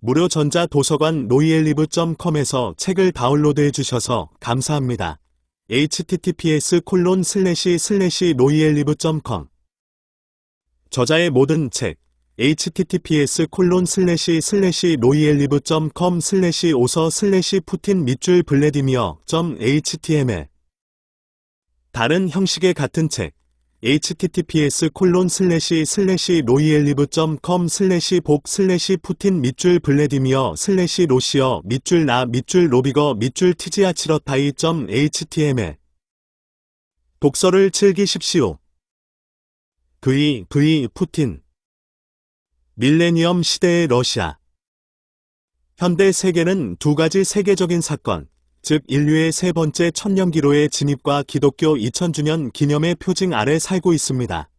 무료 전자도서관 노이엘리브.com에서 책을 다운로드해 주셔서 감사합니다. https://noiellive.com 저자의 모든 책 https://noiellive.com/오서/푸틴 밑줄 블레디미어.html 다른 형식의 같은 책 https://noiellive.com/복/푸틴 밑줄 블레디미어/로시어 밑줄 나 밑줄 로비거 밑줄 티지아치러타이.html 독서를 즐기십시오. 푸틴 밀레니엄 시대의 러시아 현대 세계는 두 가지 세계적인 사건, 즉 인류의 세 번째 천년기로의 진입과 기독교 2000주년 기념의 표징 아래 살고 있습니다.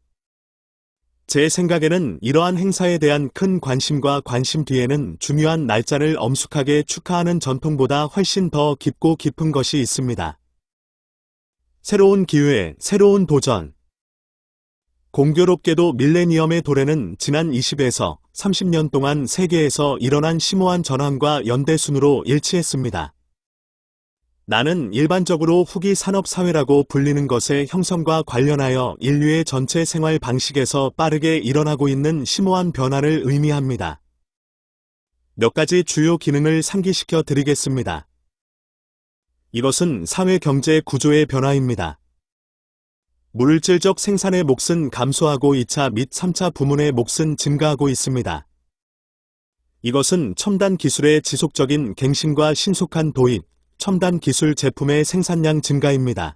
제 생각에는 이러한 행사에 대한 큰 관심과 관심 뒤에는 중요한 날짜를 엄숙하게 축하하는 전통보다 훨씬 더 깊고 깊은 것이 있습니다. 새로운 기회, 새로운 도전. 공교롭게도 밀레니엄의 도래는 지난 20에서 30년 동안 세계에서 일어난 심오한 전환과 연대순으로 일치했습니다. 나는 일반적으로 후기 산업사회라고 불리는 것의 형성과 관련하여 인류의 전체 생활 방식에서 빠르게 일어나고 있는 심오한 변화를 의미합니다. 몇 가지 주요 기능을 상기시켜 드리겠습니다. 이것은 사회 경제 구조의 변화입니다. 물질적 생산의 몫은 감소하고 2차 및 3차 부문의 몫은 증가하고 있습니다. 이것은 첨단 기술의 지속적인 갱신과 신속한 도입, 첨단 기술 제품의 생산량 증가입니다.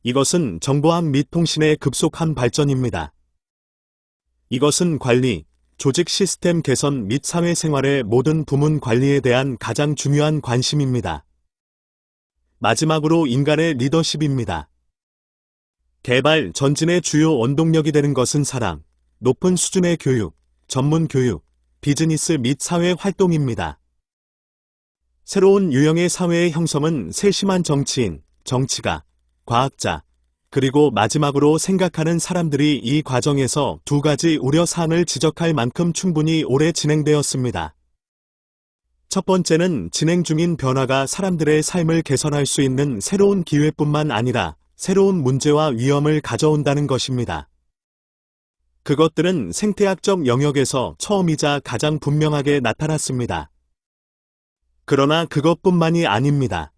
이것은 정보학 및 통신의 급속한 발전입니다. 이것은 관리, 조직 시스템 개선 및 사회생활의 모든 부문 관리에 대한 가장 중요한 관심입니다. 마지막으로 인간의 리더십입니다. 개발, 전진의 주요 원동력이 되는 것은 사랑, 높은 수준의 교육, 전문 교육, 비즈니스 및 사회 활동입니다. 새로운 유형의 사회의 형성은 세심한 정치인, 정치가, 과학자, 그리고 마지막으로 생각하는 사람들이 이 과정에서 두 가지 우려사항을 지적할 만큼 충분히 오래 진행되었습니다. 첫 번째는 진행 중인 변화가 사람들의 삶을 개선할 수 있는 새로운 기회뿐만 아니라 새로운 문제와 위험을 가져온다는 것입니다. 그것들은 생태학적 영역에서 처음이자 가장 분명하게 나타났습니다. 그러나 그것뿐만이 아닙니다.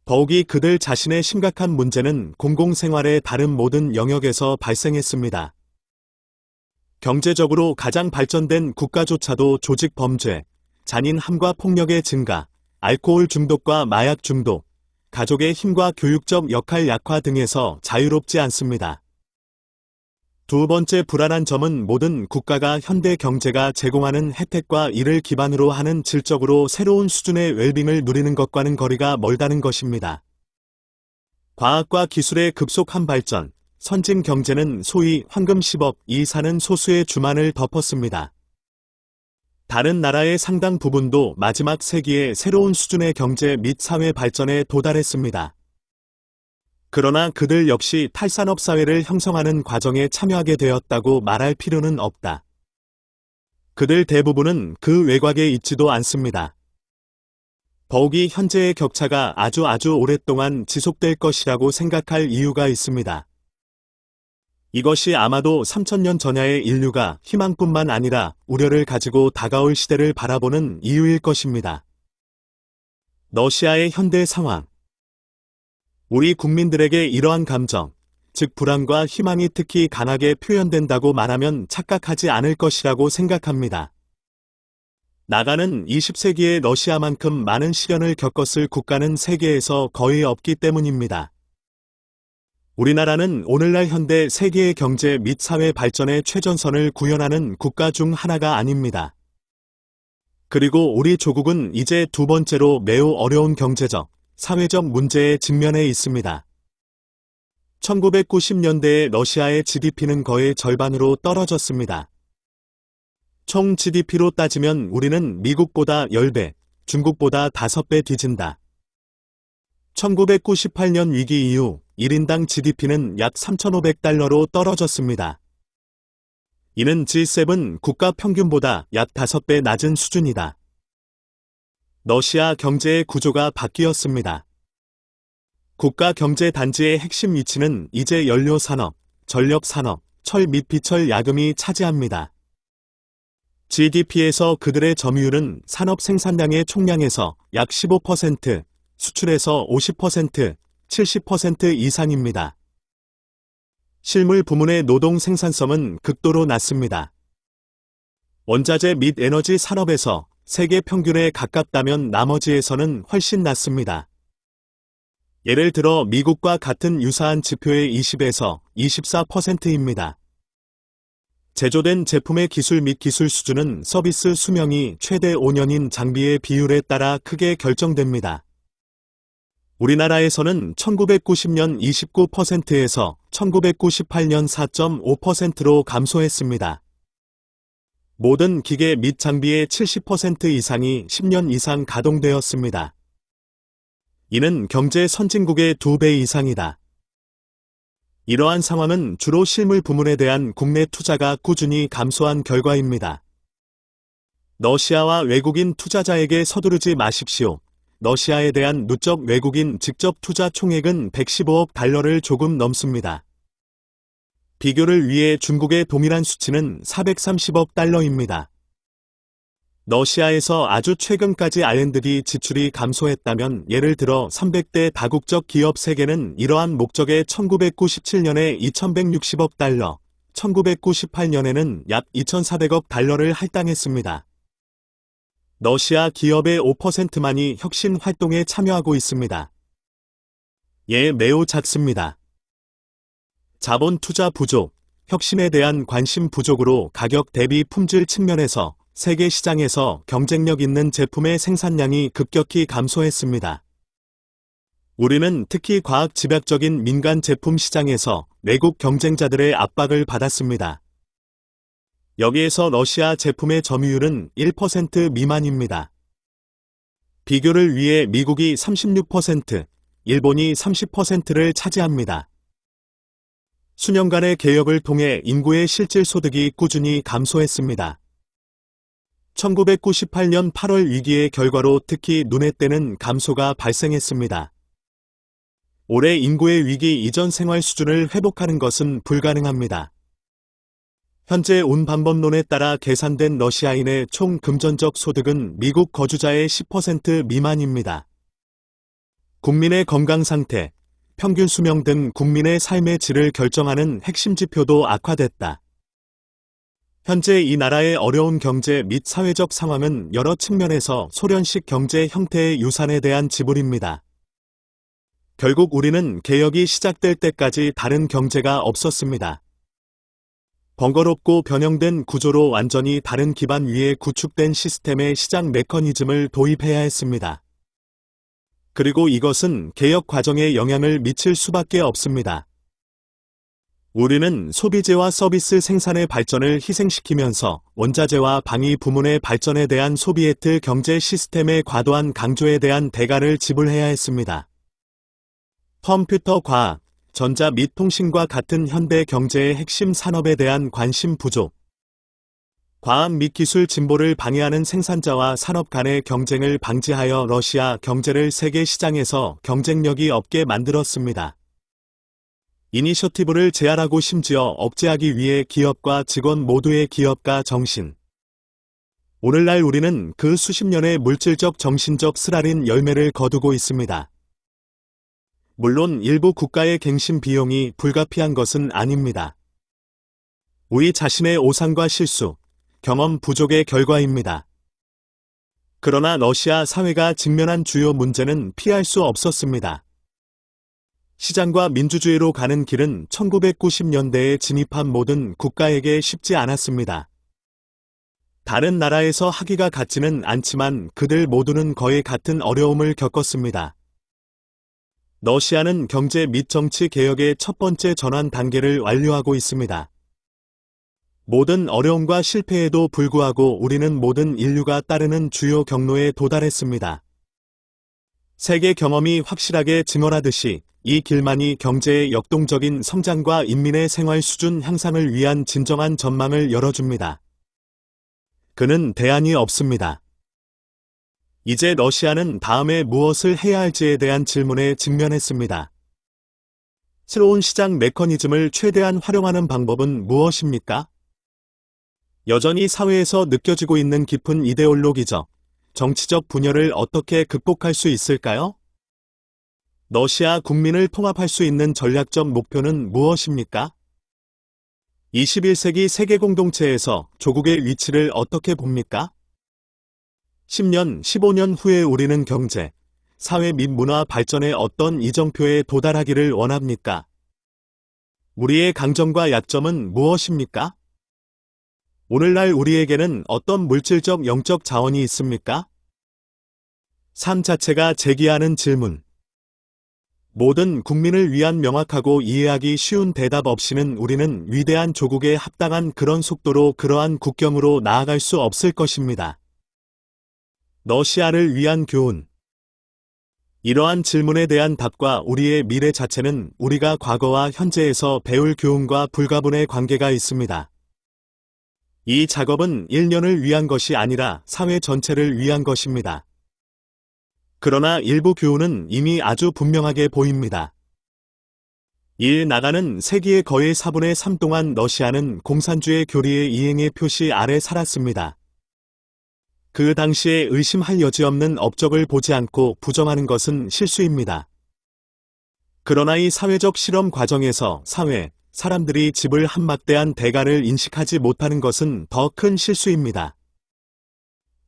더욱이 그들 자신의 심각한 문제는 공공생활의 다른 모든 영역에서 발생했습니다. 경제적으로 가장 발전된 국가조차도 조직 범죄, 잔인함과 폭력의 증가, 알코올 중독과 마약 중독, 가족의 힘과 교육적 역할 약화 등에서 자유롭지 않습니다. 두 번째 불안한 점은 모든 국가가 현대 경제가 제공하는 혜택과 이를 기반으로 하는 질적으로 새로운 수준의 웰빙을 누리는 것과는 거리가 멀다는 것입니다. 과학과 기술의 급속한 발전, 선진 경제는 소위 황금 10억이 사는 소수의 주만을 덮었습니다. 다른 나라의 상당 부분도 마지막 세기의 새로운 수준의 경제 및 사회 발전에 도달했습니다. 그러나 그들 역시 탈산업 사회를 형성하는 과정에 참여하게 되었다고 말할 필요는 없다. 그들 대부분은 그 외곽에 있지도 않습니다. 더욱이 현재의 격차가 아주 오랫동안 지속될 것이라고 생각할 이유가 있습니다. 이것이 아마도 3000년 전야의 인류가 희망뿐만 아니라 우려를 가지고 다가올 시대를 바라보는 이유일 것입니다. 러시아의 현대 상황. 우리 국민들에게 이러한 감정, 즉 불안과 희망이 특히 강하게 표현된다고 말하면 착각하지 않을 것이라고 생각합니다. 나가는 20세기의 러시아만큼 많은 시련을 겪었을 국가는 세계에서 거의 없기 때문입니다. 우리나라는 오늘날 현대 세계의 경제 및 사회 발전의 최전선을 구현하는 국가 중 하나가 아닙니다. 그리고 우리 조국은 이제 두 번째로 매우 어려운 경제적, 사회적 문제에 직면해 있습니다. 1990년대에 러시아의 GDP는 거의 절반으로 떨어졌습니다. 총 GDP로 따지면 우리는 미국보다 10배, 중국보다 5배 뒤진다. 1998년 위기 이후 1인당 GDP는 약 3,500달러로 떨어졌습니다. 이는 G7 국가 평균보다 약 5배 낮은 수준이다. 러시아 경제의 구조가 바뀌었습니다. 국가 경제 단지의 핵심 위치는 이제 연료산업, 전력산업, 철 및 비철 야금이 차지합니다. GDP에서 그들의 점유율은 산업 생산량의 총량에서 약 15%, 수출에서 50%, 70% 이상입니다. 실물 부문의 노동 생산성은 극도로 낮습니다. 원자재 및 에너지 산업에서 세계 평균에 가깝다면 나머지에서는 훨씬 낮습니다. 예를 들어 미국과 같은 유사한 지표의 20에서 24%입니다. 제조된 제품의 기술 및 기술 수준은 서비스 수명이 최대 5년인 장비의 비율에 따라 크게 결정됩니다. 우리나라에서는 1990년 29%에서 1998년 4.5%로 감소했습니다. 모든 기계 및 장비의 70% 이상이 10년 이상 가동되었습니다. 이는 경제 선진국의 2배 이상이다. 이러한 상황은 주로 실물 부문에 대한 국내 투자가 꾸준히 감소한 결과입니다. 러시아와 외국인 투자자에게 서두르지 마십시오. 러시아에 대한 누적 외국인 직접 투자 총액은 115억 달러를 조금 넘습니다. 비교를 위해 중국의 동일한 수치는 430억 달러입니다. 러시아에서 아주 최근까지 R&D 지출이 감소했다면 예를 들어 300대 다국적 기업 3개는 이러한 목적에 1997년에 2160억 달러, 1998년에는 약 2400억 달러를 할당했습니다. 러시아 기업의 5%만이 혁신 활동에 참여하고 있습니다. 예, 매우 작습니다. 자본 투자 부족, 혁신에 대한 관심 부족으로 가격 대비 품질 측면에서 세계 시장에서 경쟁력 있는 제품의 생산량이 급격히 감소했습니다. 우리는 특히 과학 집약적인 민간 제품 시장에서 외국 경쟁자들의 압박을 받았습니다. 여기에서 러시아 제품의 점유율은 1% 미만입니다. 비교를 위해 미국이 36%, 일본이 30%를 차지합니다. 수년간의 개혁을 통해 인구의 실질 소득이 꾸준히 감소했습니다. 1998년 8월 위기의 결과로 특히 눈에 띄는 감소가 발생했습니다. 올해 인구의 위기 이전 생활 수준을 회복하는 것은 불가능합니다. 현재 운반법론에 따라 계산된 러시아인의 총 금전적 소득은 미국 거주자의 10% 미만입니다. 국민의 건강 상태, 평균 수명 등 국민의 삶의 질을 결정하는 핵심 지표도 악화됐다. 현재 이 나라의 어려운 경제 및 사회적 상황은 여러 측면에서 소련식 경제 형태의 유산에 대한 지불입니다. 결국 우리는 개혁이 시작될 때까지 다른 경제가 없었습니다. 번거롭고 변형된 구조로 완전히 다른 기반 위에 구축된 시스템의 시장 메커니즘을 도입해야 했습니다. 그리고 이것은 개혁 과정에 영향을 미칠 수밖에 없습니다. 우리는 소비재와 서비스 생산의 발전을 희생시키면서 원자재와 방위 부문의 발전에 대한 소비에트 경제 시스템의 과도한 강조에 대한 대가를 지불해야 했습니다. 컴퓨터 과학, 전자 및 통신과 같은 현대 경제의 핵심 산업에 대한 관심 부족, 과학 및 기술 진보를 방해하는 생산자와 산업 간의 경쟁을 방지하여 러시아 경제를 세계 시장에서 경쟁력이 없게 만들었습니다. 이니셔티브를 제한하고 심지어 억제하기 위해 기업과 직원 모두의 기업가 정신. 오늘날 우리는 그 수십 년의 물질적 정신적 쓰라린 열매를 거두고 있습니다. 물론 일부 국가의 갱신 비용이 불가피한 것은 아닙니다. 우리 자신의 오산과 실수, 경험 부족의 결과입니다. 그러나 러시아 사회가 직면한 주요 문제는 피할 수 없었습니다. 시장과 민주주의로 가는 길은 1990년대에 진입한 모든 국가에게 쉽지 않았습니다. 다른 나라에서 하기가 같지는 않지만 그들 모두는 거의 같은 어려움을 겪었습니다. 러시아는 경제 및 정치 개혁의 첫 번째 전환 단계를 완료하고 있습니다. 모든 어려움과 실패에도 불구하고 우리는 모든 인류가 따르는 주요 경로에 도달했습니다. 세계 경험이 확실하게 증언하듯이 이 길만이 경제의 역동적인 성장과 인민의 생활 수준 향상을 위한 진정한 전망을 열어줍니다. 그는 대안이 없습니다. 이제 러시아는 다음에 무엇을 해야 할지에 대한 질문에 직면했습니다. 새로운 시장 메커니즘을 최대한 활용하는 방법은 무엇입니까? 여전히 사회에서 느껴지고 있는 깊은 이데올로기적, 정치적 분열을 어떻게 극복할 수 있을까요? 러시아 국민을 통합할 수 있는 전략적 목표는 무엇입니까? 21세기 세계 공동체에서 조국의 위치를 어떻게 봅니까? 10년, 15년 후에 우리는 경제, 사회 및 문화 발전의 어떤 이정표에 도달하기를 원합니까? 우리의 강점과 약점은 무엇입니까? 오늘날 우리에게는 어떤 물질적 영적 자원이 있습니까? 삶 자체가 제기하는 질문. 모든 국민을 위한 명확하고 이해하기 쉬운 대답 없이는 우리는 위대한 조국에 합당한 그런 속도로 그러한 국경으로 나아갈 수 없을 것입니다. 러시아를 위한 교훈. 이러한 질문에 대한 답과 우리의 미래 자체는 우리가 과거와 현재에서 배울 교훈과 불가분의 관계가 있습니다. 이 작업은 1년을 위한 것이 아니라 사회 전체를 위한 것입니다. 그러나 일부 교훈은 이미 아주 분명하게 보입니다. 나가는 세기의 거의 4분의 3 동안 러시아는 공산주의 교리의 이행의 표시 아래 살았습니다. 그 당시에 의심할 여지 없는 업적을 보지 않고 부정하는 것은 실수입니다. 그러나 이 사회적 실험 과정에서 사람들이 집을 한 막대한 대가를 인식하지 못하는 것은 더 큰 실수입니다.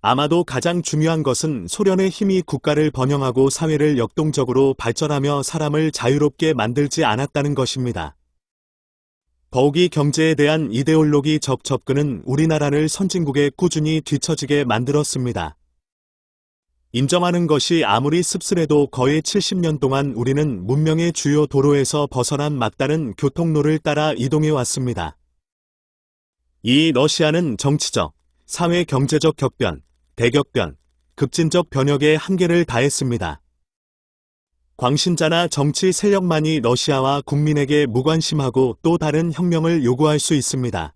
아마도 가장 중요한 것은 소련의 힘이 국가를 번영하고 사회를 역동적으로 발전하며 사람을 자유롭게 만들지 않았다는 것입니다. 더욱이 경제에 대한 이데올로기적 접근은 우리나라를 선진국에 꾸준히 뒤처지게 만들었습니다. 인정하는 것이 아무리 씁쓸해도 거의 70년 동안 우리는 문명의 주요 도로에서 벗어난 막다른 교통로를 따라 이동해 왔습니다. 이 러시아는 정치적, 사회 경제적 격변, 대격변, 급진적 변혁의 한계를 다했습니다. 광신자나 정치 세력만이 러시아와 국민에게 무관심하고 또 다른 혁명을 요구할 수 있습니다.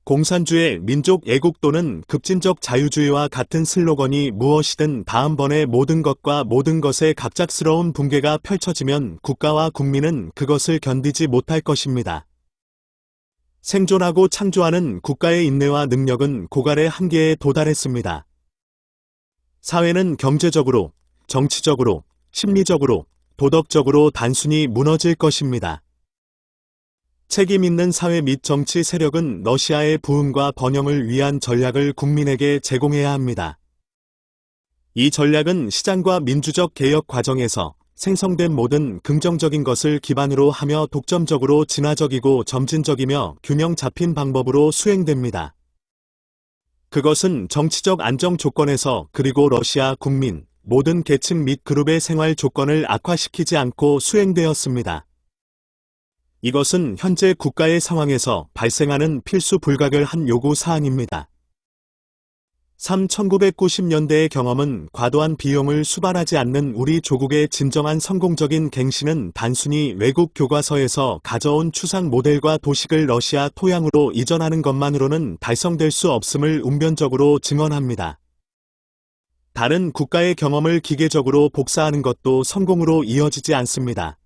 공산주의 민족 애국 또는 급진적 자유주의와 같은 슬로건이 무엇이든 다음번에 모든 것과 모든 것의 갑작스러운 붕괴가 펼쳐지면 국가와 국민은 그것을 견디지 못할 것입니다. 생존하고 창조하는 국가의 인내와 능력은 고갈의 한계에 도달했습니다. 사회는 경제적으로, 정치적으로, 심리적으로, 도덕적으로 단순히 무너질 것입니다. 책임 있는 사회 및 정치 세력은 러시아의 부흥과 번영을 위한 전략을 국민에게 제공해야 합니다. 이 전략은 시장과 민주적 개혁 과정에서 생성된 모든 긍정적인 것을 기반으로 하며 독점적으로 진화적이고 점진적이며 균형 잡힌 방법으로 수행됩니다. 그것은 정치적 안정 조건에서 그리고 러시아 국민, 모든 계층 및 그룹의 생활 조건을 악화시키지 않고 수행되었습니다. 이것은 현재 국가의 상황에서 발생하는 필수 불가결한 요구 사항입니다. 1990년대의 경험은 과도한 비용을 수반하지 않는 우리 조국의 진정한 성공적인 갱신은 단순히 외국 교과서에서 가져온 추상 모델과 도식을 러시아 토양으로 이전하는 것만으로는 달성될 수 없음을 웅변적으로 증언합니다. 다른 국가의 경험을 기계적으로 복사하는 것도 성공으로 이어지지 않습니다.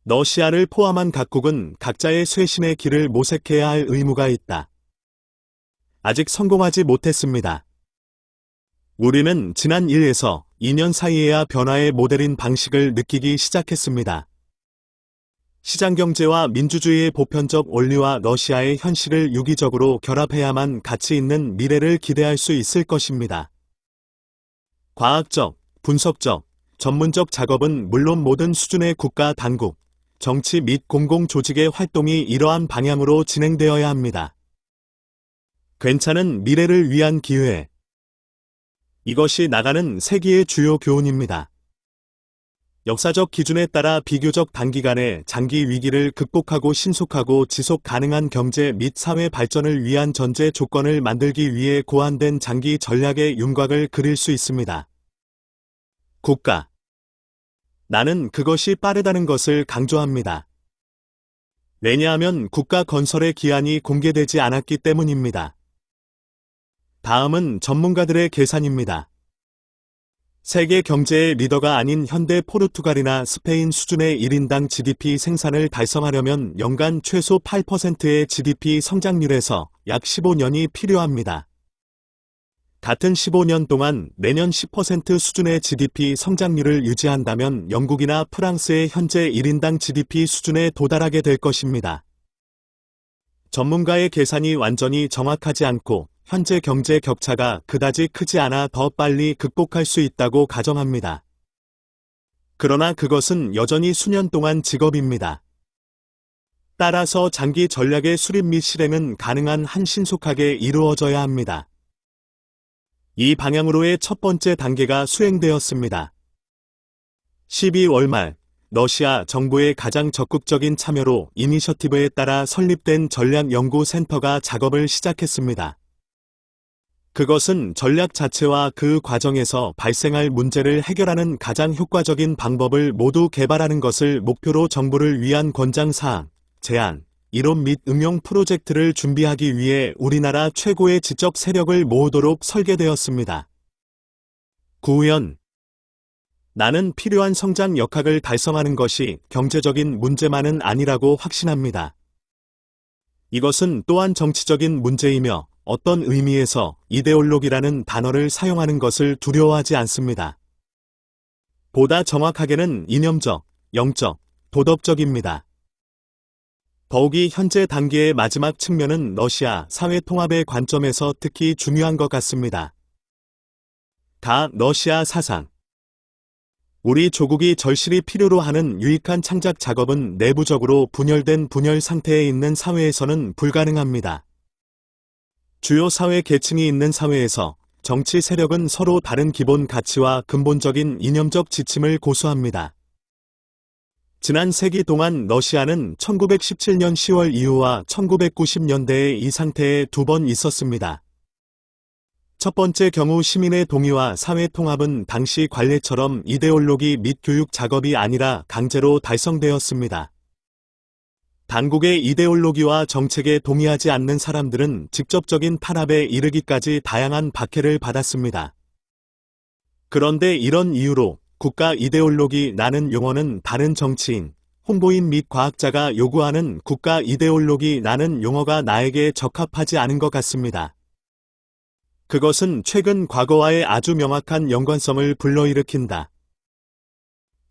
러시아를 포함한 각국은 각자의 쇄신의 길을 모색해야 할 의무가 있다. 아직 성공하지 못했습니다. 우리는 지난 1에서 2년 사이에야 변화의 모델인 방식을 느끼기 시작했습니다. 시장경제와 민주주의의 보편적 원리와 러시아의 현실을 유기적으로 결합해야만 가치 있는 미래를 기대할 수 있을 것입니다. 과학적, 분석적, 전문적 작업은 물론 모든 수준의 국가 당국, 정치 및 공공조직의 활동이 이러한 방향으로 진행되어야 합니다. 괜찮은 미래를 위한 기회. 이것이 나가는 세기의 주요 교훈입니다. 역사적 기준에 따라 비교적 단기간에 장기 위기를 극복하고 신속하고 지속 가능한 경제 및 사회 발전을 위한 전제 조건을 만들기 위해 고안된 장기 전략의 윤곽을 그릴 수 있습니다. 국가. 나는 그것이 빠르다는 것을 강조합니다. 왜냐하면 국가 건설의 기한이 공개되지 않았기 때문입니다. 다음은 전문가들의 계산입니다. 세계 경제의 리더가 아닌 현대 포르투갈이나 스페인 수준의 1인당 GDP 생산을 달성하려면 연간 최소 8%의 GDP 성장률에서 약 15년이 필요합니다. 같은 15년 동안 매년 10% 수준의 GDP 성장률을 유지한다면 영국이나 프랑스의 현재 1인당 GDP 수준에 도달하게 될 것입니다. 전문가의 계산이 완전히 정확하지 않고 현재 경제 격차가 그다지 크지 않아 더 빨리 극복할 수 있다고 가정합니다. 그러나 그것은 여전히 수년 동안 직업입니다. 따라서 장기 전략의 수립 및 실행은 가능한 한 신속하게 이루어져야 합니다. 이 방향으로의 첫 번째 단계가 수행되었습니다. 12월 말 러시아 정부의 가장 적극적인 참여로 이니셔티브에 따라 설립된 전략연구센터가 작업을 시작했습니다. 그것은 전략 자체와 그 과정에서 발생할 문제를 해결하는 가장 효과적인 방법을 모두 개발하는 것을 목표로 정부를 위한 권장사항, 제안, 이론 및 응용 프로젝트를 준비하기 위해 우리나라 최고의 지적 세력을 모으도록 설계되었습니다. 구현. 나는 필요한 성장 역학을 달성하는 것이 경제적인 문제만은 아니라고 확신합니다. 이것은 또한 정치적인 문제이며 어떤 의미에서 이데올로기라는 단어를 사용하는 것을 두려워하지 않습니다. 보다 정확하게는 이념적, 영적, 도덕적입니다. 더욱이 현재 단계의 마지막 측면은 러시아 사회 통합의 관점에서 특히 중요한 것 같습니다. 러시아 사상. 우리 조국이 절실히 필요로 하는 유익한 창작 작업은 내부적으로 분열된 분열 상태에 있는 사회에서는 불가능합니다. 주요 사회 계층이 있는 사회에서 정치 세력은 서로 다른 기본 가치와 근본적인 이념적 지침을 고수합니다. 지난 세기 동안 러시아는 1917년 10월 이후와 1990년대에 이 상태에 두 번 있었습니다. 첫 번째 경우 시민의 동의와 사회 통합은 당시 관례처럼 이데올로기 및 교육 작업이 아니라 강제로 달성되었습니다. 당국의 이데올로기와 정책에 동의하지 않는 사람들은 직접적인 탄압에 이르기까지 다양한 박해를 받았습니다. 그런데 이런 이유로 국가 이데올로기라는 용어는 다른 정치인, 홍보인 및 과학자가 요구하는 국가 이데올로기라는 용어가 나에게 적합하지 않은 것 같습니다. 그것은 최근 과거와의 아주 명확한 연관성을 불러일으킨다.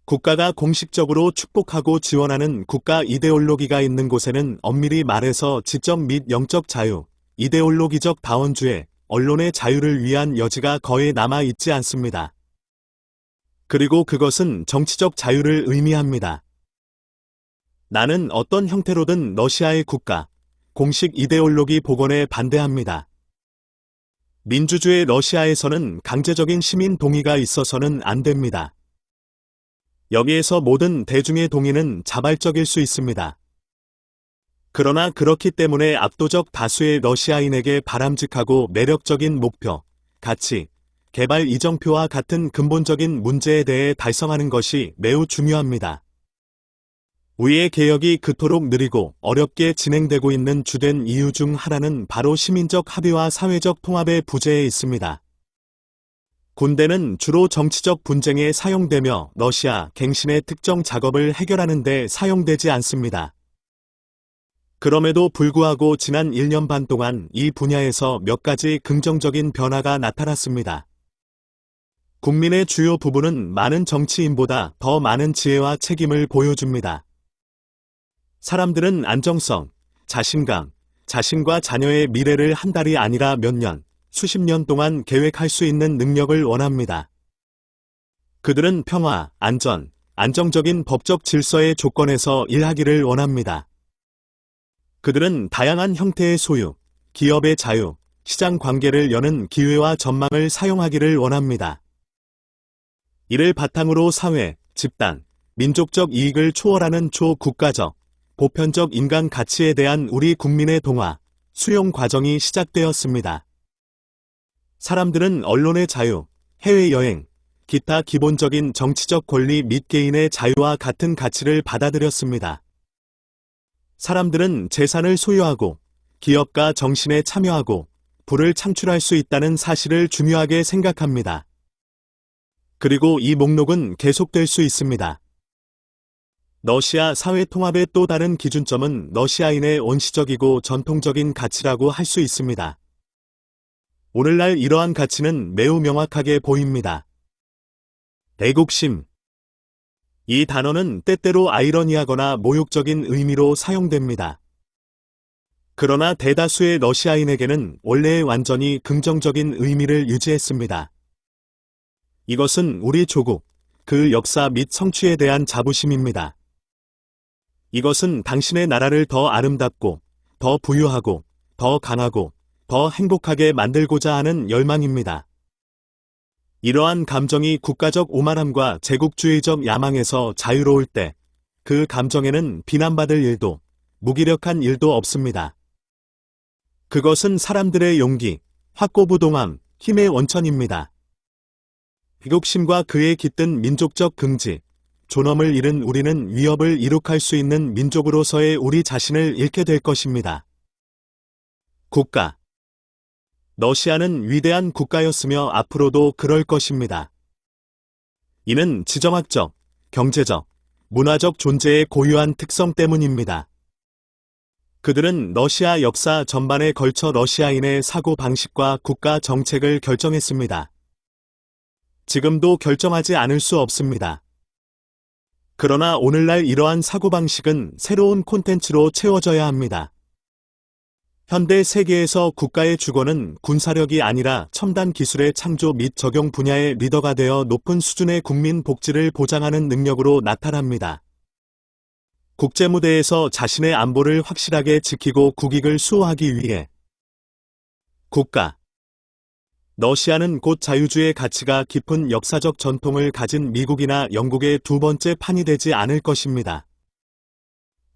국가가 공식적으로 축복하고 지원하는 국가 이데올로기가 있는 곳에는 엄밀히 말해서 지적 및 영적 자유, 이데올로기적 다원주의, 언론의 자유를 위한 여지가 거의 남아있지 않습니다. 그리고 그것은 정치적 자유를 의미합니다. 나는 어떤 형태로든 러시아의 국가, 공식 이데올로기 복원에 반대합니다. 민주주의 러시아에서는 강제적인 시민 동의가 있어서는 안 됩니다. 여기에서 모든 대중의 동의는 자발적일 수 있습니다. 그러나 그렇기 때문에 압도적 다수의 러시아인에게 바람직하고 매력적인 목표, 가치, 개발 이정표와 같은 근본적인 문제에 대해 달성하는 것이 매우 중요합니다. 우리의 개혁이 그토록 느리고 어렵게 진행되고 있는 주된 이유 중 하나는 바로 시민적 합의와 사회적 통합의 부재에 있습니다. 군대는 주로 정치적 분쟁에 사용되며 러시아 갱신의 특정 작업을 해결하는 데 사용되지 않습니다. 그럼에도 불구하고 지난 1년 반 동안 이 분야에서 몇 가지 긍정적인 변화가 나타났습니다. 국민의 주요 부분은 많은 정치인보다 더 많은 지혜와 책임을 보여줍니다. 사람들은 안정성, 자신감, 자신과 자녀의 미래를 한 달이 아니라 몇 년, 수십 년 동안 계획할 수 있는 능력을 원합니다. 그들은 평화, 안전, 안정적인 법적 질서의 조건에서 일하기를 원합니다. 그들은 다양한 형태의 소유, 기업의 자유, 시장 관계를 여는 기회와 전망을 사용하기를 원합니다. 이를 바탕으로 사회, 집단, 민족적 이익을 초월하는 초국가적, 보편적 인간 가치에 대한 우리 국민의 동화, 수용 과정이 시작되었습니다. 사람들은 언론의 자유, 해외여행, 기타 기본적인 정치적 권리 및 개인의 자유와 같은 가치를 받아들였습니다. 사람들은 재산을 소유하고 기업가 정신에 참여하고 부를 창출할 수 있다는 사실을 중요하게 생각합니다. 그리고 이 목록은 계속될 수 있습니다. 러시아 사회 통합의 또 다른 기준점은 러시아인의 원시적이고 전통적인 가치라고 할 수 있습니다. 오늘날 이러한 가치는 매우 명확하게 보입니다. 애국심. 이 단어는 때때로 아이러니하거나 모욕적인 의미로 사용됩니다. 그러나 대다수의 러시아인에게는 원래 완전히 긍정적인 의미를 유지했습니다. 이것은 우리 조국, 그 역사 및 성취에 대한 자부심입니다. 이것은 당신의 나라를 더 아름답고, 더 부유하고, 더 강하고, 더 행복하게 만들고자 하는 열망입니다. 이러한 감정이 국가적 오만함과 제국주의적 야망에서 자유로울 때, 그 감정에는 비난받을 일도, 무기력한 일도 없습니다. 그것은 사람들의 용기, 확고부동함, 힘의 원천입니다. 애국심과 그에 깃든 민족적 긍지, 존엄을 잃은 우리는 위협을 이룩할 수 있는 민족으로서의 우리 자신을 잃게 될 것입니다. 국가. 러시아는 위대한 국가였으며 앞으로도 그럴 것입니다. 이는 지정학적, 경제적, 문화적 존재의 고유한 특성 때문입니다. 그들은 러시아 역사 전반에 걸쳐 러시아인의 사고 방식과 국가 정책을 결정했습니다. 지금도 결정하지 않을 수 없습니다. 그러나 오늘날 이러한 사고방식은 새로운 콘텐츠로 채워져야 합니다. 현대 세계에서 국가의 주권은 군사력이 아니라 첨단 기술의 창조 및 적용 분야의 리더가 되어 높은 수준의 국민 복지를 보장하는 능력으로 나타납니다. 국제무대에서 자신의 안보를 확실하게 지키고 국익을 수호하기 위해 국가. 러시아는 곧 자유주의 가치가 깊은 역사적 전통을 가진 미국이나 영국의 두 번째 판이 되지 않을 것입니다.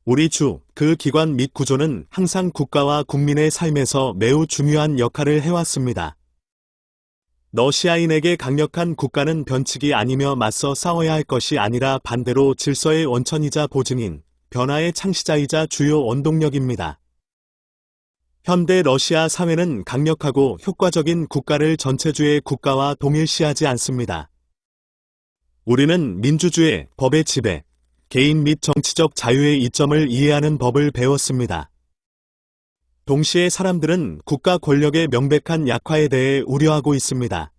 우리 주, 그 기관 및 구조는 항상 국가와 국민의 삶에서 매우 중요한 역할을 해왔습니다. 러시아인에게 강력한 국가는 변칙이 아니며 맞서 싸워야 할 것이 아니라 반대로 질서의 원천이자 보증인, 변화의 창시자이자 주요 원동력입니다. 현대 러시아 사회는 강력하고 효과적인 국가를 전체주의 국가와 동일시하지 않습니다. 우리는 민주주의, 법의 지배, 개인 및 정치적 자유의 이점을 이해하는 법을 배웠습니다. 동시에 사람들은 국가 권력의 명백한 약화에 대해 우려하고 있습니다.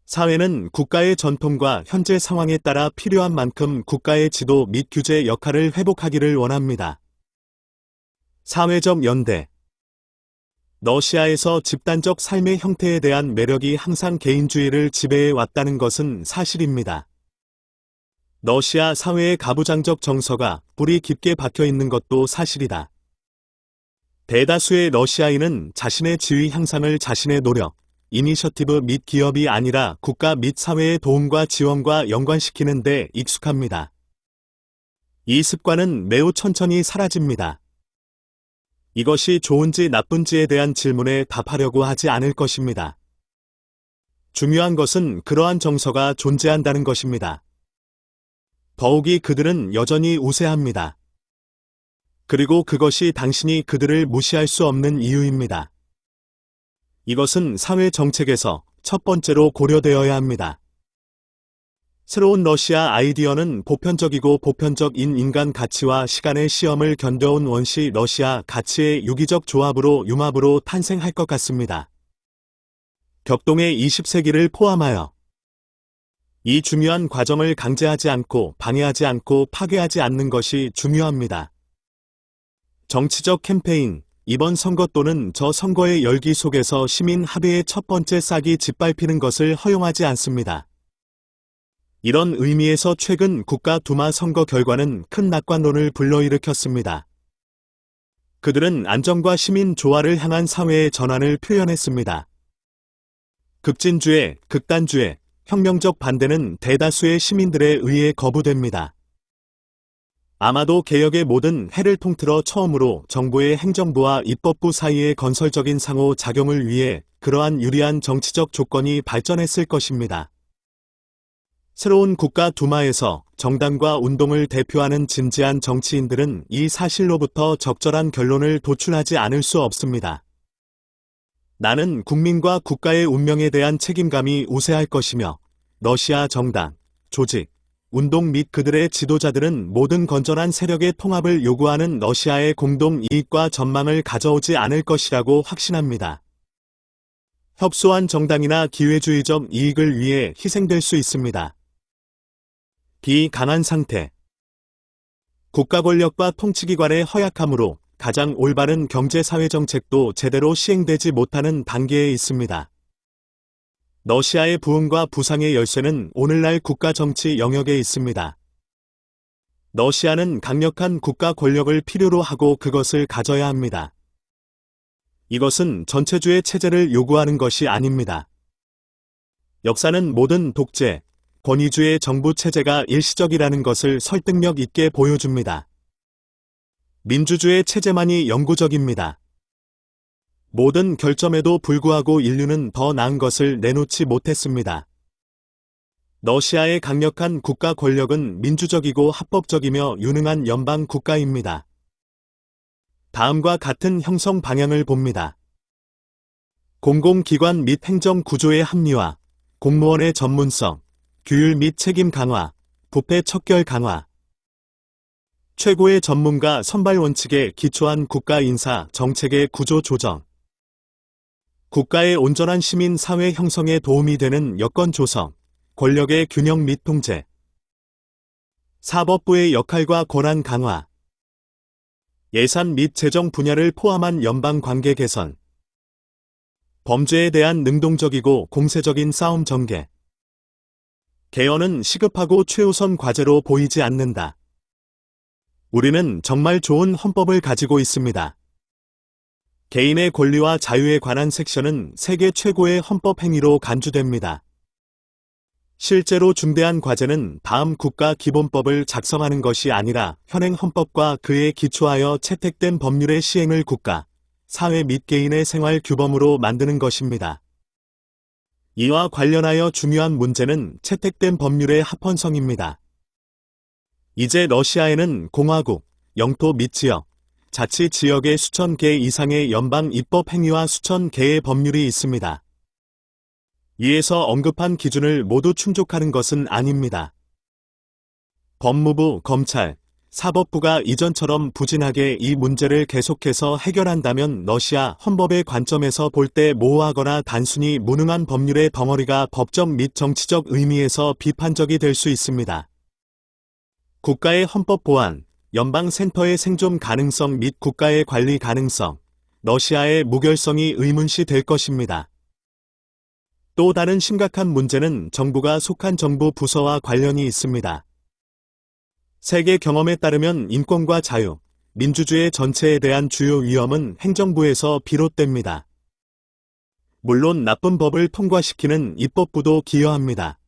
사회는 국가의 전통과 현재 상황에 따라 필요한 만큼 국가의 지도 및 규제 역할을 회복하기를 원합니다. 사회적 연대. 러시아에서 집단적 삶의 형태에 대한 매력이 항상 개인주의를 지배해 왔다는 것은 사실입니다. 러시아 사회의 가부장적 정서가 뿌리 깊게 박혀 있는 것도 사실이다. 대다수의 러시아인은 자신의 지위 향상을 자신의 노력, 이니셔티브 및 기업이 아니라 국가 및 사회의 도움과 지원과 연관시키는 데 익숙합니다. 이 습관은 매우 천천히 사라집니다. 이것이 좋은지 나쁜지에 대한 질문에 답하려고 하지 않을 것입니다. 중요한 것은 그러한 정서가 존재한다는 것입니다. 더욱이 그들은 여전히 우세합니다. 그리고 그것이 당신이 그들을 무시할 수 없는 이유입니다. 이것은 사회 정책에서 첫 번째로 고려되어야 합니다. 새로운 러시아 아이디어는 보편적이고 보편적인 인간 가치와 시간의 시험을 견뎌온 원시 러시아 가치의 유기적 조합으로 융합으로 탄생할 것 같습니다. 격동의 20세기를 포함하여 이 중요한 과정을 강제하지 않고 방해하지 않고 파괴하지 않는 것이 중요합니다. 정치적 캠페인, 이번 선거 또는 저 선거의 열기 속에서 시민 합의의 첫 번째 싹이 짓밟히는 것을 허용하지 않습니다. 이런 의미에서 최근 국가 두마 선거 결과는 큰 낙관론을 불러일으켰습니다. 그들은 안정과 시민 조화를 향한 사회의 전환을 표현했습니다. 급진주의, 극단주의, 혁명적 반대는 대다수의 시민들에 의해 거부됩니다. 아마도 개혁의 모든 해를 통틀어 처음으로 정부의 행정부와 입법부 사이의 건설적인 상호작용을 위해 그러한 유리한 정치적 조건이 발전했을 것입니다. 새로운 국가 두마에서 정당과 운동을 대표하는 진지한 정치인들은 이 사실로부터 적절한 결론을 도출하지 않을 수 없습니다. 나는 국민과 국가의 운명에 대한 책임감이 우세할 것이며 러시아 정당, 조직, 운동 및 그들의 지도자들은 모든 건전한 세력의 통합을 요구하는 러시아의 공동 이익과 전망을 가져오지 않을 것이라고 확신합니다. 협소한 정당이나 기회주의적 이익을 위해 희생될 수 있습니다. 비강한 상태. 국가 권력과 통치기관의 허약함으로 가장 올바른 경제-사회정책도 제대로 시행되지 못하는 단계에 있습니다. 러시아의 부흥과 부상의 열쇠는 오늘날 국가 정치 영역에 있습니다. 러시아는 강력한 국가 권력을 필요로 하고 그것을 가져야 합니다. 이것은 전체주의 체제를 요구하는 것이 아닙니다. 역사는 모든 독재, 권위주의 정부 체제가 일시적이라는 것을 설득력 있게 보여줍니다. 민주주의 체제만이 영구적입니다. 모든 결점에도 불구하고 인류는 더 나은 것을 내놓지 못했습니다. 러시아의 강력한 국가 권력은 민주적이고 합법적이며 유능한 연방 국가입니다. 다음과 같은 형성 방향을 봅니다. 공공기관 및 행정 구조의 합리화, 공무원의 전문성, 규율 및 책임 강화, 부패 척결 강화. 최고의 전문가 선발 원칙에 기초한 국가 인사 정책의 구조 조정. 국가의 온전한 시민 사회 형성에 도움이 되는 여건 조성, 권력의 균형 및 통제. 사법부의 역할과 권한 강화. 예산 및 재정 분야를 포함한 연방 관계 개선. 범죄에 대한 능동적이고 공세적인 싸움 전개. 개헌은 시급하고 최우선 과제로 보이지 않는다. 우리는 정말 좋은 헌법을 가지고 있습니다. 개인의 권리와 자유에 관한 섹션은 세계 최고의 헌법 행위로 간주됩니다. 실제로 중대한 과제는 다음 국가 기본법을 작성하는 것이 아니라 현행 헌법과 그에 기초하여 채택된 법률의 시행을 국가, 사회 및 개인의 생활 규범으로 만드는 것입니다. 이와 관련하여 중요한 문제는 채택된 법률의 합헌성입니다. 이제 러시아에는 공화국, 영토 및 지역, 자치 지역의 수천 개 이상의 연방 입법 행위와 수천 개의 법률이 있습니다. 이에서 언급한 기준을 모두 충족하는 것은 아닙니다. 법무부, 검찰, 사법부가 이전처럼 부진하게 이 문제를 계속해서 해결한다면 러시아 헌법의 관점에서 볼 때 모호하거나 단순히 무능한 법률의 덩어리가 법적 및 정치적 의미에서 비판적이 될 수 있습니다. 국가의 헌법 보완, 연방센터의 생존 가능성 및 국가의 관리 가능성, 러시아의 무결성이 의문시 될 것입니다. 또 다른 심각한 문제는 정부가 속한 정부 부서와 관련이 있습니다. 세계 경험에 따르면 인권과 자유, 민주주의 전체에 대한 주요 위험은 행정부에서 비롯됩니다. 물론 나쁜 법을 통과시키는 입법부도 기여합니다.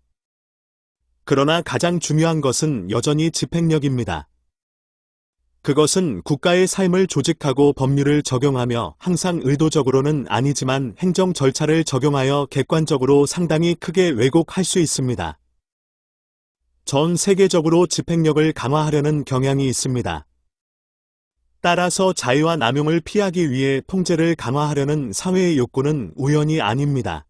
그러나 가장 중요한 것은 여전히 집행력입니다. 그것은 국가의 삶을 조직하고 법률을 적용하며 항상 의도적으로는 아니지만 행정 절차를 적용하여 객관적으로 상당히 크게 왜곡할 수 있습니다. 전 세계적으로 집행력을 강화하려는 경향이 있습니다. 따라서 자유와 남용을 피하기 위해 통제를 강화하려는 사회의 욕구는 우연이 아닙니다.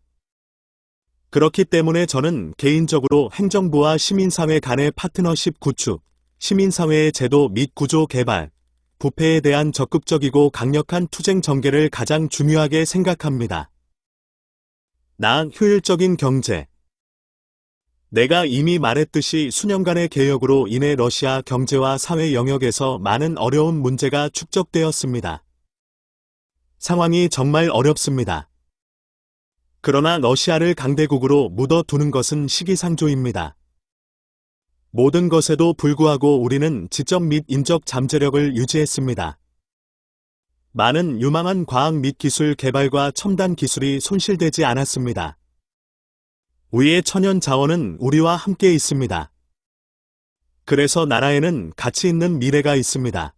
그렇기 때문에 저는 개인적으로 행정부와 시민사회 간의 파트너십 구축, 시민사회의 제도 및 구조 개발, 부패에 대한 적극적이고 강력한 투쟁 전개를 가장 중요하게 생각합니다. 효율적인 경제. 내가 이미 말했듯이 수년간의 개혁으로 인해 러시아 경제와 사회 영역에서 많은 어려운 문제가 축적되었습니다. 상황이 정말 어렵습니다. 그러나 러시아를 강대국으로 묻어두는 것은 시기상조입니다. 모든 것에도 불구하고 우리는 지적 및 인적 잠재력을 유지했습니다. 많은 유망한 과학 및 기술 개발과 첨단 기술이 손실되지 않았습니다. 우리의 천연 자원은 우리와 함께 있습니다. 그래서 나라에는 가치 있는 미래가 있습니다.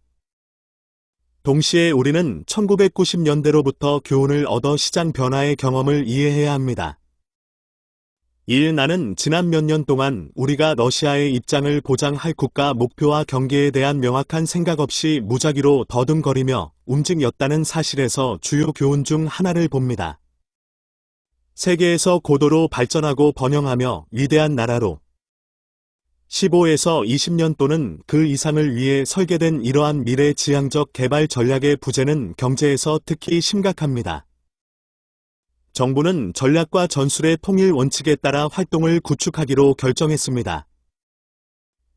동시에 우리는 1990년대로부터 교훈을 얻어 시장 변화의 경험을 이해해야 합니다. 나는 지난 몇 년 동안 우리가 러시아의 입장을 보장할 국가 목표와 경계에 대한 명확한 생각 없이 무작위로 더듬거리며 움직였다는 사실에서 주요 교훈 중 하나를 봅니다. 세계에서 고도로 발전하고 번영하며 위대한 나라로 15에서 20년 또는 그 이상을 위해 설계된 이러한 미래지향적 개발 전략의 부재는 경제에서 특히 심각합니다. 정부는 전략과 전술의 통일 원칙에 따라 활동을 구축하기로 결정했습니다.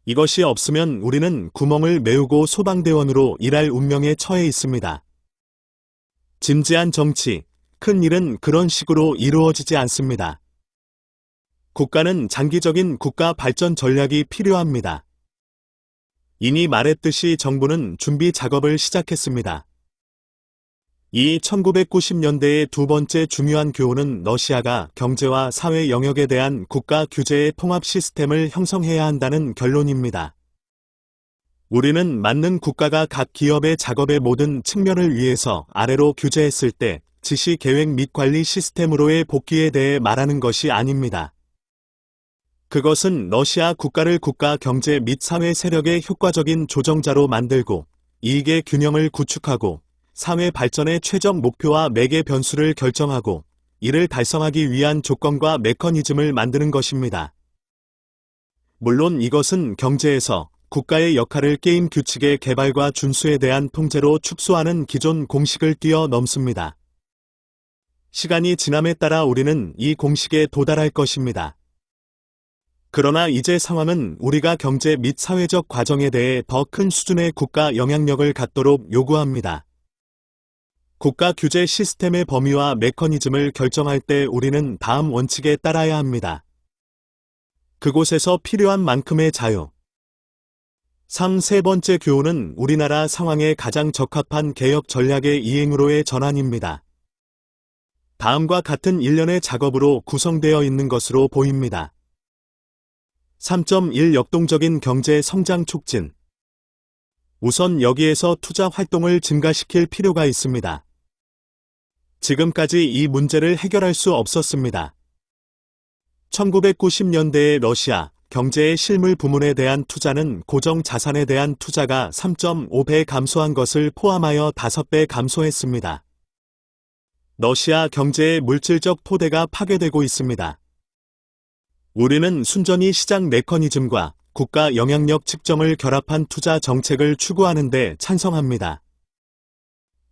이것이 없으면 우리는 구멍을 메우고 소방대원으로 일할 운명에 처해 있습니다. 진지한 정치, 큰 일은 그런 식으로 이루어지지 않습니다. 국가는 장기적인 국가 발전 전략이 필요합니다. 이니 말했듯이 정부는 준비 작업을 시작했습니다. 이 1990년대의 두 번째 중요한 교훈은 러시아가 경제와 사회 영역에 대한 국가 규제의 통합 시스템을 형성해야 한다는 결론입니다. 우리는 맞는 국가가 각 기업의 작업의 모든 측면을 위해서 아래로 규제했을 때 지시 계획 및 관리 시스템으로의 복귀에 대해 말하는 것이 아닙니다. 그것은 러시아 국가를 국가 경제 및 사회 세력의 효과적인 조정자로 만들고 이익의 균형을 구축하고 사회 발전의 최적 목표와 매개 변수를 결정하고 이를 달성하기 위한 조건과 메커니즘을 만드는 것입니다. 물론 이것은 경제에서 국가의 역할을 게임 규칙의 개발과 준수에 대한 통제로 축소하는 기존 공식을 뛰어넘습니다. 시간이 지남에 따라 우리는 이 공식에 도달할 것입니다. 그러나 이제 상황은 우리가 경제 및 사회적 과정에 대해 더 큰 수준의 국가 영향력을 갖도록 요구합니다. 국가 규제 시스템의 범위와 메커니즘을 결정할 때 우리는 다음 원칙에 따라야 합니다. 그곳에서 필요한 만큼의 자유. 세 번째 교훈은 우리나라 상황에 가장 적합한 개혁 전략의 이행으로의 전환입니다. 다음과 같은 일련의 작업으로 구성되어 있는 것으로 보입니다. 3.1 역동적인 경제 성장 촉진. 우선 여기에서 투자 활동을 증가시킬 필요가 있습니다. 지금까지 이 문제를 해결할 수 없었습니다. 1990년대의 러시아 경제의 실물 부문에 대한 투자는 고정 자산에 대한 투자가 3.5배 감소한 것을 포함하여 5배 감소했습니다. 러시아 경제의 물질적 토대가 파괴되고 있습니다. 우리는 순전히 시장 메커니즘과 국가 영향력 측정을 결합한 투자 정책을 추구하는 데 찬성합니다.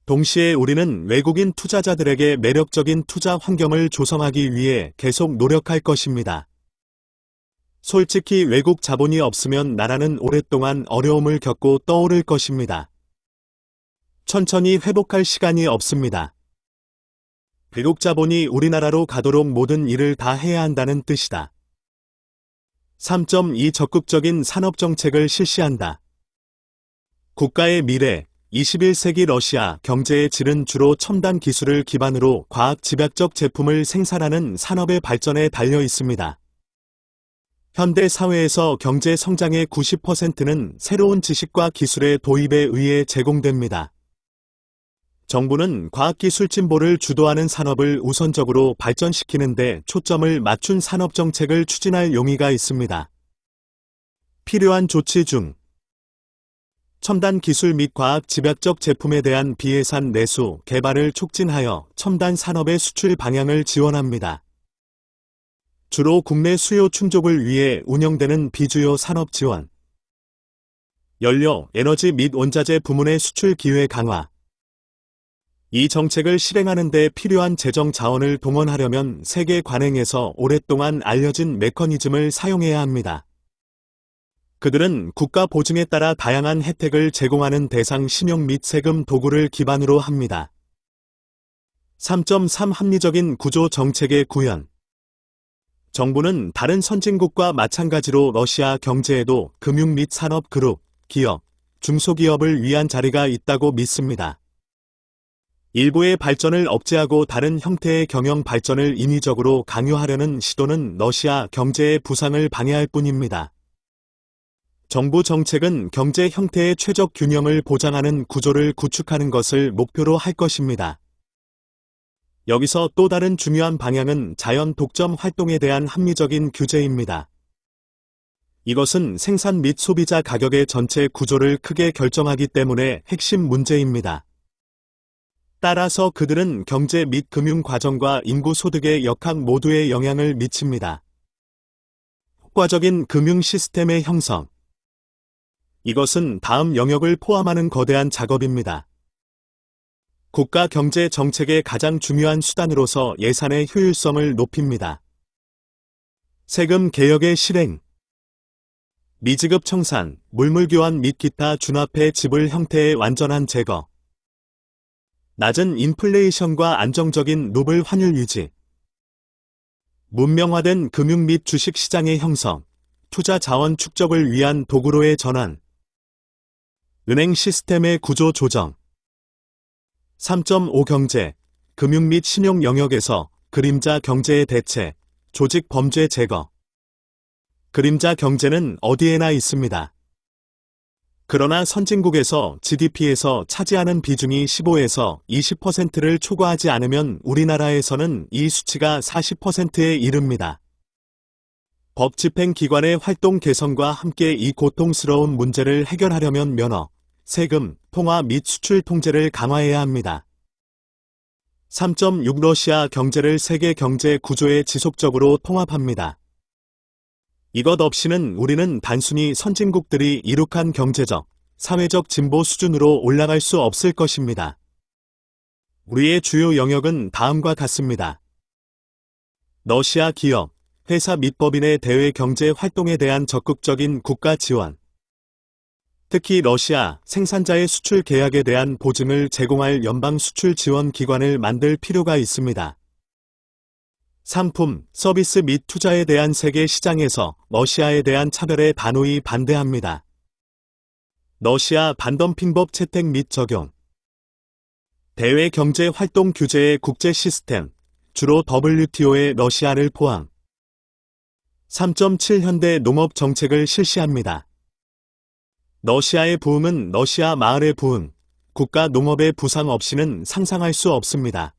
동시에 우리는 외국인 투자자들에게 매력적인 투자 환경을 조성하기 위해 계속 노력할 것입니다. 솔직히 외국 자본이 없으면 나라는 오랫동안 어려움을 겪고 떠오를 것입니다. 천천히 회복할 시간이 없습니다. 외국 자본이 우리나라로 가도록 모든 일을 다 해야 한다는 뜻이다. 3.2 적극적인 산업정책을 실시한다. 국가의 미래, 21세기 러시아 경제의 질은 주로 첨단 기술을 기반으로 과학 집약적 제품을 생산하는 산업의 발전에 달려 있습니다. 현대 사회에서 경제 성장의 90%는 새로운 지식과 기술의 도입에 의해 제공됩니다. 정부는 과학기술 진보를 주도하는 산업을 우선적으로 발전시키는 데 초점을 맞춘 산업정책을 추진할 용의가 있습니다. 필요한 조치 중 첨단 기술 및 과학 집약적 제품에 대한 비예산 내수 개발을 촉진하여 첨단 산업의 수출 방향을 지원합니다. 주로 국내 수요 충족을 위해 운영되는 비주요 산업 지원, 연료, 에너지 및 원자재 부문의 수출 기회 강화. 이 정책을 실행하는 데 필요한 재정 자원을 동원하려면 세계 관행에서 오랫동안 알려진 메커니즘을 사용해야 합니다. 그들은 국가 보증에 따라 다양한 혜택을 제공하는 대상 신용 및 세금 도구를 기반으로 합니다. 3.3 합리적인 구조 정책의 구현. 정부는 다른 선진국과 마찬가지로 러시아 경제에도 금융 및 산업 그룹, 기업, 중소기업을 위한 자리가 있다고 믿습니다. 일부의 발전을 억제하고 다른 형태의 경영 발전을 인위적으로 강요하려는 시도는 러시아 경제의 부상을 방해할 뿐입니다. 정부 정책은 경제 형태의 최적 균형을 보장하는 구조를 구축하는 것을 목표로 할 것입니다. 여기서 또 다른 중요한 방향은 자연 독점 활동에 대한 합리적인 규제입니다. 이것은 생산 및 소비자 가격의 전체 구조를 크게 결정하기 때문에 핵심 문제입니다. 따라서 그들은 경제 및 금융 과정과 인구 소득의 역학 모두에 영향을 미칩니다. 효과적인 금융 시스템의 형성. 이것은 다음 영역을 포함하는 거대한 작업입니다. 국가 경제 정책의 가장 중요한 수단으로서 예산의 효율성을 높입니다. 세금 개혁의 실행. 미지급 청산, 물물 교환 및 기타 준화폐 지불 형태의 완전한 제거. 낮은 인플레이션과 안정적인 노블 환율 유지. 문명화된 금융 및 주식 시장의 형성, 투자 자원 축적을 위한 도구로의 전환. 은행 시스템의 구조 조정. 3.5 경제, 금융 및 신용 영역에서 그림자 경제의 대체, 조직 범죄 제거. 그림자 경제는 어디에나 있습니다. 그러나 선진국에서 GDP에서 차지하는 비중이 15에서 20%를 초과하지 않으면 우리나라에서는 이 수치가 40%에 이릅니다. 법 집행 기관의 활동 개선과 함께 이 고통스러운 문제를 해결하려면 면허, 세금, 통화 및 수출 통제를 강화해야 합니다. 3.6 러시아 경제를 세계 경제 구조에 지속적으로 통합합니다. 이것 없이는 우리는 단순히 선진국들이 이룩한 경제적, 사회적 진보 수준으로 올라갈 수 없을 것입니다. 우리의 주요 영역은 다음과 같습니다. 러시아 기업, 회사 및 법인의 대외 경제 활동에 대한 적극적인 국가 지원. 특히 러시아 생산자의 수출 계약에 대한 보증을 제공할 연방 수출 지원 기관을 만들 필요가 있습니다. 상품, 서비스 및 투자에 대한 세계 시장에서 러시아에 대한 차별에 단호히 반대합니다. 러시아 반덤핑법 채택 및 적용. 대외 경제 활동 규제의 국제 시스템, 주로 WTO의 러시아를 포함. 3.7 현대 농업 정책을 실시합니다. 러시아의 부흥은 러시아 마을의 부흥, 국가 농업의 부상 없이는 상상할 수 없습니다.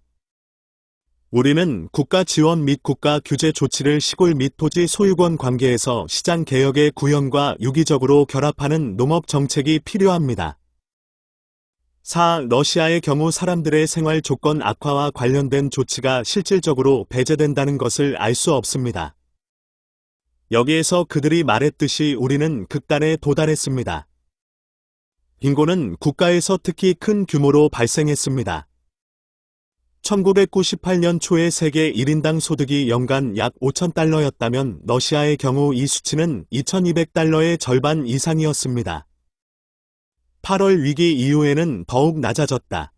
우리는 국가 지원 및 국가 규제 조치를 시골 및 토지 소유권 관계에서 시장 개혁의 구현과 유기적으로 결합하는 농업 정책이 필요합니다. 4. 러시아의 경우 사람들의 생활 조건 악화와 관련된 조치가 실질적으로 배제된다는 것을 알 수 없습니다. 여기에서 그들이 말했듯이 우리는 극단에 도달했습니다. 빈곤은 국가에서 특히 큰 규모로 발생했습니다. 1998년 초에 세계 1인당 소득이 연간 약 5,000달러였다면 러시아의 경우 이 수치는 2,200달러의 절반 이상이었습니다. 8월 위기 이후에는 더욱 낮아졌다.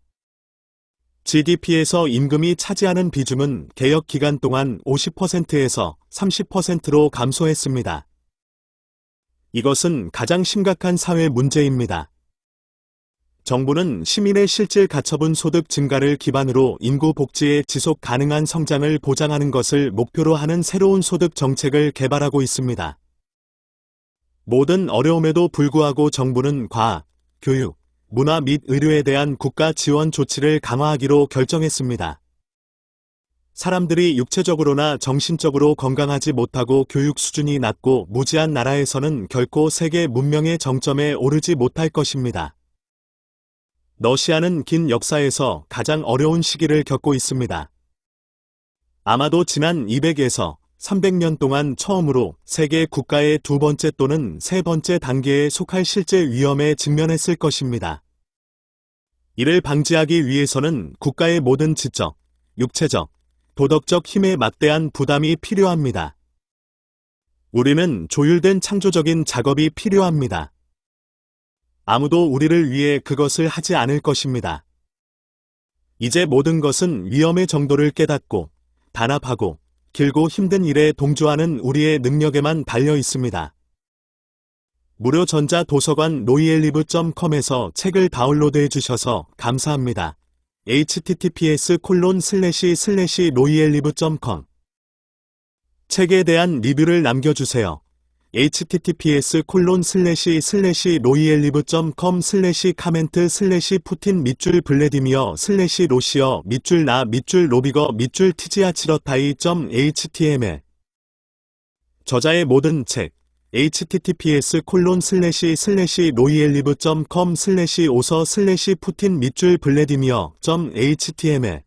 GDP에서 임금이 차지하는 비중은 개혁 기간 동안 50%에서 30%로 감소했습니다. 이것은 가장 심각한 사회 문제입니다. 정부는 시민의 실질 가처분 소득 증가를 기반으로 인구 복지의 지속 가능한 성장을 보장하는 것을 목표로 하는 새로운 소득 정책을 개발하고 있습니다. 모든 어려움에도 불구하고 정부는 과학, 교육, 문화 및 의료에 대한 국가 지원 조치를 강화하기로 결정했습니다. 사람들이 육체적으로나 정신적으로 건강하지 못하고 교육 수준이 낮고 무지한 나라에서는 결코 세계 문명의 정점에 오르지 못할 것입니다. 러시아는 긴 역사에서 가장 어려운 시기를 겪고 있습니다. 아마도 지난 200에서 300년 동안 처음으로 세계 국가의 두 번째 또는 세 번째 단계에 속할 실제 위험에 직면했을 것입니다. 이를 방지하기 위해서는 국가의 모든 지적, 육체적, 도덕적 힘에 막대한 부담이 필요합니다. 우리는 조율된 창조적인 작업이 필요합니다. 아무도 우리를 위해 그것을 하지 않을 것입니다. 이제 모든 것은 위험의 정도를 깨닫고 단합하고 길고 힘든 일에 동조하는 우리의 능력에만 달려 있습니다. 무료 전자 도서관 노이엘리브.com에서 책을 다운로드해 주셔서 감사합니다. https://noiellive.com 책에 대한 리뷰를 남겨주세요. https://로이엘리브.com/카멘트/푸틴 밑줄 블레디미어/로시어 밑줄 나 밑줄 로비거 밑줄 티지아치러타이.html 저자의 모든 책 https://로이엘리브.com/오서/푸틴 밑줄 블레디미어.html